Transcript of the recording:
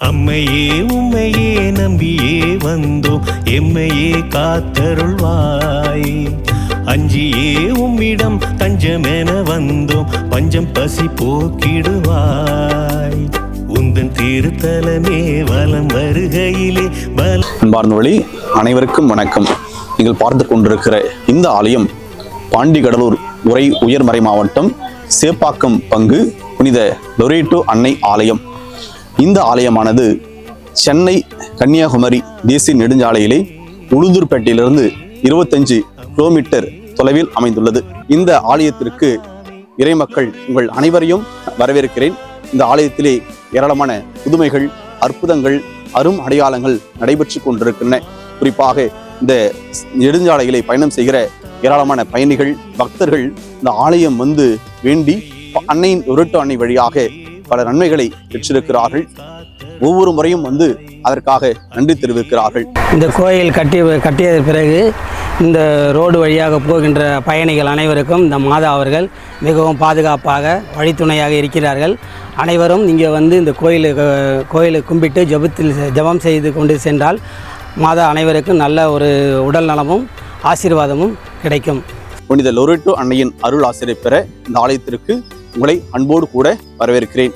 அம்மையே உம்மையே நம்பியே வந்தோம், எம்மையே காத்தருள்வாய். அஞ்சியே உம்மிடம் தஞ்சமென வந்தோம், பஞ்சம் பசி போக்கிடுவாய். உந்தன் திருத்தலமே வலம் வருகையிலே அன்பார்ந்தவழி அனைவருக்கும் வணக்கம். நீங்கள் பார்த்து கொண்டிருக்கிற இந்த ஆலயம் பாண்டிகடலூர் உரை உயர்மறை மாவட்டம் சேப்பாக்கம் பங்கு புனித லொரேட்டோ அன்னை ஆலயம். இந்த ஆலயமானது சென்னை கன்னியாகுமரி தேசிய நெடுஞ்சாலையிலே உளுந்தூர்பேட்டையிலிருந்து 25 கிலோமீட்டர் தொலைவில் அமைந்துள்ளது. இந்த ஆலயத்திற்கு இறைமக்கள் உங்கள் அனைவரையும் வரவேற்கிறேன். இந்த ஆலயத்திலே ஏராளமான புதுமைகள், அற்புதங்கள், அரும் அடையாளங்கள் நடைபெற்று கொண்டிருக்கின்றன. குறிப்பாக இந்த நெடுஞ்சாலைகளை பயணம் செய்கிற ஏராளமான பயணிகள், பக்தர்கள் இந்த ஆலயம் வந்து வேண்டி அன்னையின் லொரேட்டோ அன்னை வழியாக பல நன்மைகளை பெற்றிருக்கிறார்கள். ஒவ்வொரு முறையும் வந்து அதற்காக நன்றி தெரிவிக்கிறார்கள். இந்த கோயில் கட்டியது பிறகு இந்த ரோடு வழியாக போகின்ற பயணிகள் அனைவருக்கும் இந்த மாதா அவர்கள் மிகவும் பாதுகாப்பாக வழித்துணையாக இருக்கிறார்கள். அனைவரும் இங்கே வந்து இந்த கோயிலை கும்பிட்டு ஜெபம் செய்து கொண்டு சென்றால் மாதா அனைவருக்கும் நல்ல ஒரு உடல் நலமும் ஆசீர்வாதமும் கிடைக்கும். புனித லொரேட்டோ அன்னையின் அருள் ஆசிரியை பெற இந்த ஆலயத்திற்கு உங்களை அன்போடு கூட வரவேற்கிறேன்.